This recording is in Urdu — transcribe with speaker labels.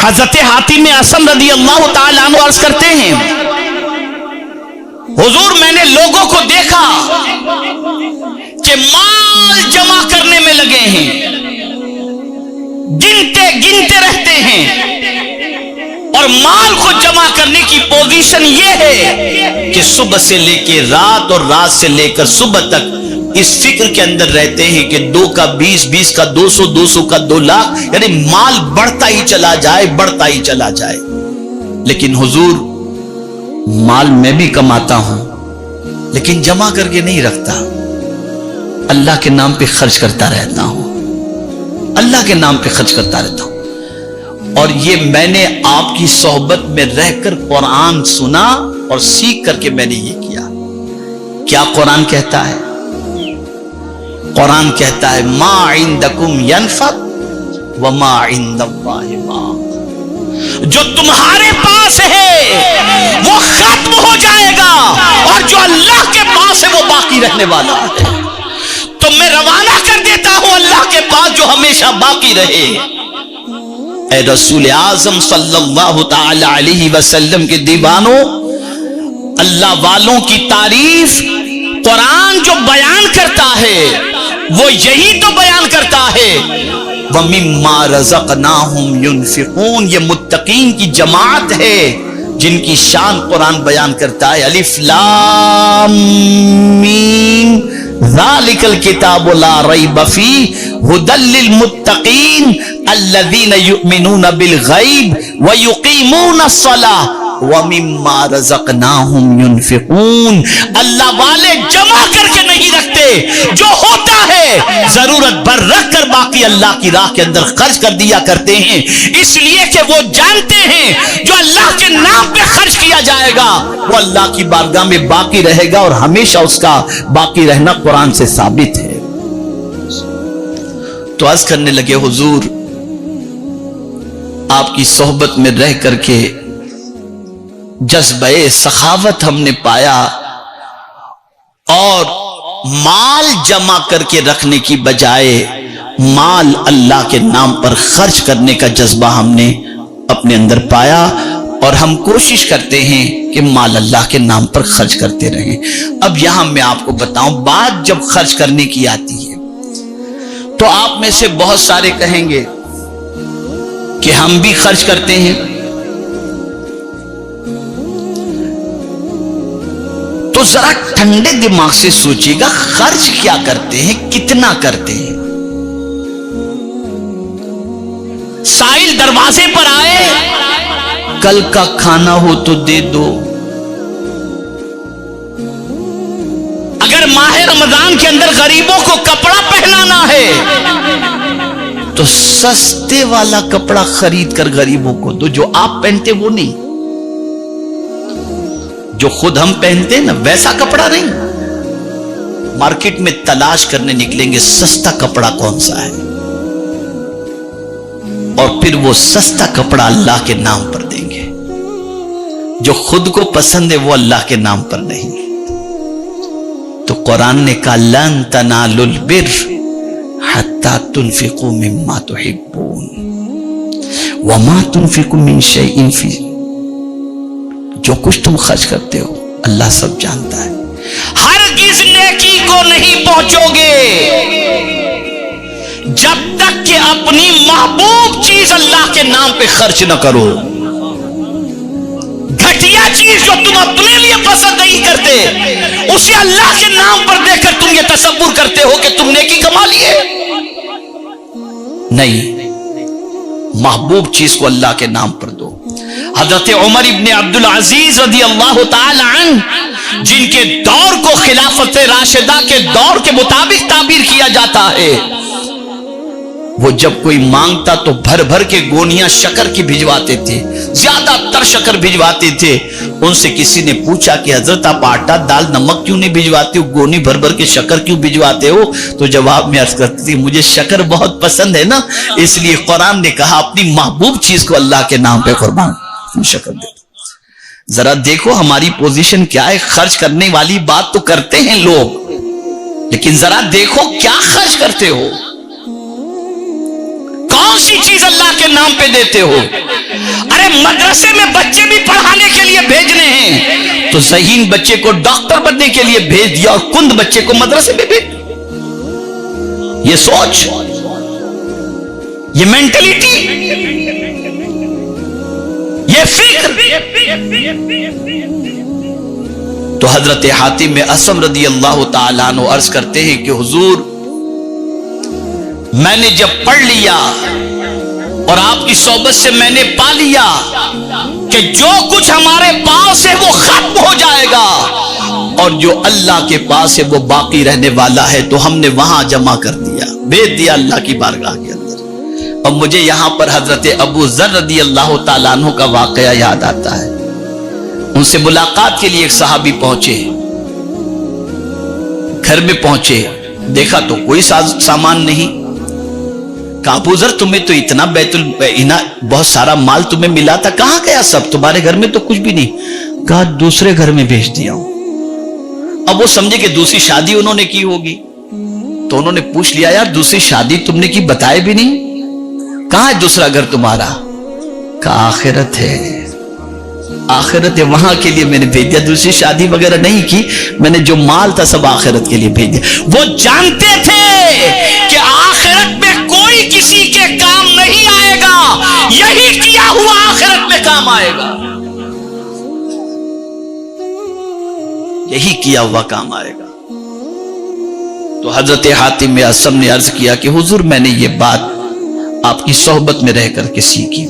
Speaker 1: حضرت حاتم اسم رضی اللہ تعالیٰ عنہ عرض کرتے ہیں حضور میں نے لوگوں کو دیکھا کہ مال جمع کرنے میں لگے ہیں، گنتے رہتے ہیں، اور مال کو جمع کرنے کی پوزیشن یہ ہے کہ صبح سے لے کے رات اور رات سے لے کر صبح تک اس فکر کے اندر رہتے ہیں کہ 2 کا 20، 20 کا 200، 200 کا 2 لاکھ، یعنی مال بڑھتا ہی چلا جائے، بڑھتا ہی چلا جائے۔ لیکن حضور مال میں بھی کماتا ہوں لیکن جمع کر کے نہیں رکھتا، اللہ کے نام پہ خرچ کرتا رہتا ہوں، اللہ کے نام پہ خرچ کرتا رہتا ہوں۔ اور یہ میں نے آپ کی صحبت میں رہ کر قرآن سنا اور سیکھ کر کے میں نے یہ کیا۔ کیا قرآن کہتا ہے؟ قرآن کہتا ہے ما عندکم ینفد وما عند اللہ باق، جو تمہارے پاس ہے وہ ختم ہو جائے گا اور جو اللہ کے پاس ہے وہ باقی رہنے والا ہے۔ تو میں روانہ کر دیتا ہوں اللہ کے پاس جو ہمیشہ باقی رہے۔ اے رسول اعظم صلی اللہ تعالی علیہ وسلم کے دیوانوں، اللہ والوں کی تعریف قرآن جو بیان کرتا ہے وہ یہی تو بیان کرتا ہے وَمِمَّا رَزَقْنَاهُمْ يُنْفِقُونَ، یہ متقین کی جماعت ہے جن کی شان قرآن بیان کرتا ہے۔ الف لام میم ذَلِكَ الْكِتَابُ لَا رَيْبَ فِيهِ هُدًى لِّلْمُتَّقِينَ الَّذِينَ يُؤْمِنُونَ بِالْغَيْبِ وَيُقِيمُونَ الصَّلَاةَ وَمِمَّا رَزَقْنَاهُمْ يُنْفِقُونَ۔ اللہ والے جمع کر کے نہیں رکھتے، جو ہوتا ہے ضرورت بھر رکھ کر باقی اللہ کی راہ کے اندر خرچ کر دیا کرتے ہیں، اس لیے کہ وہ جانتے ہیں جو اللہ کے نام پہ خرچ کیا جائے گا وہ اللہ کی بارگاہ میں باقی رہے گا، اور ہمیشہ اس کا باقی رہنا قرآن سے ثابت ہے۔ تو عرض کرنے لگے حضور آپ کی صحبت میں رہ کر کے جذبہ سخاوت ہم نے پایا، اور مال جمع کر کے رکھنے کی بجائے مال اللہ کے نام پر خرچ کرنے کا جذبہ ہم نے اپنے اندر پایا، اور ہم کوشش کرتے ہیں کہ مال اللہ کے نام پر خرچ کرتے رہیں۔ اب یہاں میں آپ کو بتاؤں، بات جب خرچ کرنے کی آتی ہے تو آپ میں سے بہت سارے کہیں گے کہ ہم بھی خرچ کرتے ہیں، تو ذرا ٹھنڈے دماغ سے سوچیے گا خرچ کیا کرتے ہیں، کتنا کرتے ہیں۔ سائل دروازے پر آئے، کل کا کھانا ہو تو دے دو۔ اگر ماہ رمضان کے اندر غریبوں کو کپڑا پہنانا ہے تو سستے والا کپڑا خرید کر غریبوں کو دو، جو آپ پہنتے وہ نہیں، جو خود ہم پہنتے نا ویسا کپڑا نہیں۔ مارکیٹ میں تلاش کرنے نکلیں گے سستا کپڑا کون سا ہے، اور پھر وہ سستا کپڑا اللہ کے نام پر دیں گے۔ جو خود کو پسند ہے وہ اللہ کے نام پر نہیں۔ تو قرآن نے کہا لن تنالوا البر حتی تنفقوا مما تحبون وما تنفقوا من شیء فی، جو کچھ تم خرچ کرتے ہو اللہ سب جانتا ہے۔ ہرگز نیکی کو نہیں پہنچو گے جب تک کہ اپنی محبوب چیز اللہ کے نام پہ خرچ نہ کرو۔ گھٹیا چیز جو تم اپنے لیے پسند نہیں کرتے اسے اللہ کے نام پر دے کر تم یہ تصور کرتے ہو کہ تم نیکی کما لیے۔ نہیں، محبوب چیز کو اللہ کے نام پر دو۔ حضرت عمر ابن عبدالعزیز رضی اللہ تعالی عنہ، جن کے دور کو خلافت راشدہ کے دور کے مطابق تعبیر کیا جاتا ہے، وہ جب کوئی مانگتا تو بھر بھر کے گونیاں شکر کی بھجواتے تھے، زیادہ تر شکر بھجواتے تھے۔ ان سے کسی نے پوچھا کہ حضرت آپ آٹا دال نمک کیوں نہیں بھجواتے ہو، گونی بھر بھر کے شکر کیوں بھجواتے ہو؟ تو جواب میں عرض کرتی تھی مجھے شکر بہت پسند ہے نا، اس لیے قرآن نے کہا اپنی محبوب چیز کو اللہ کے نام پہ قربان شکر دے۔ ذرا دیکھو ہماری پوزیشن کیا ہے، خرچ کرنے والی بات تو کرتے ہیں لوگ، لیکن ذرا دیکھو کیا خرچ کرتے ہو، کون سی چیز اللہ کے نام پہ دیتے ہو۔ ارے مدرسے میں بچے بھی پڑھانے کے لیے بھیجنے ہیں تو ذہین بچے کو ڈاکٹر بننے کے لیے بھیج دیا اور کند بچے کو مدرسے میں بھیج. یہ سوچ، یہ مینٹلٹی، یہ فکر. تو حضرت حاتم اصم رضی اللہ تعالیٰ عنہ عرض کرتے ہیں کہ حضور میں نے جب پڑھ لیا اور آپ کی صحبت سے میں نے پا لیا کہ جو کچھ ہمارے پاس ہے وہ ختم ہو جائے گا اور جو اللہ کے پاس ہے وہ باقی رہنے والا ہے، تو ہم نے وہاں جمع کر دیا، بھیج دیا اللہ کی بارگاہ کے اندر. اور مجھے یہاں پر حضرت ابو ذر رضی اللہ تعالیٰ عنہ کا واقعہ یاد آتا ہے. ان سے ملاقات کے لیے ایک صحابی پہنچے، گھر میں پہنچے، دیکھا تو کوئی سامان نہیں. کہا ابو ذر تمہیں تو اتنا بہت سارا مال تمہیں ملا تھا، کہاں گیا سب؟ تمہارے گھر میں تو کچھ بھی نہیں. کہا دوسرے گھر میں بھیج دیا ہوں. اب وہ سمجھے کہ دوسری شادی انہوں نے کی ہوگی تو انہوں نے پوچھ لیا یار دوسری شادی تم نے کی بتائے بھی نہیں، کہاں ہے دوسرا گھر تمہارا؟ کہا آخرت ہے، آخرت ہے، وہاں کے لیے میں نے بھیج دیا، دوسری شادی وغیرہ نہیں کی، میں نے جو مال تھا سب آخرت کے لیے بھیج دیا. وہ جانتے تھے کہ آخرت میں کوئی کسی کے کام نہیں آئے گا، یہی کیا ہوا آخرت میں کام آئے گا، یہی کیا ہوا کام آئے گا. تو حضرت حاتم اصم نے عرض کیا کہ حضور میں نے یہ بات آپ کی صحبت میں رہ کر کے سیکھی.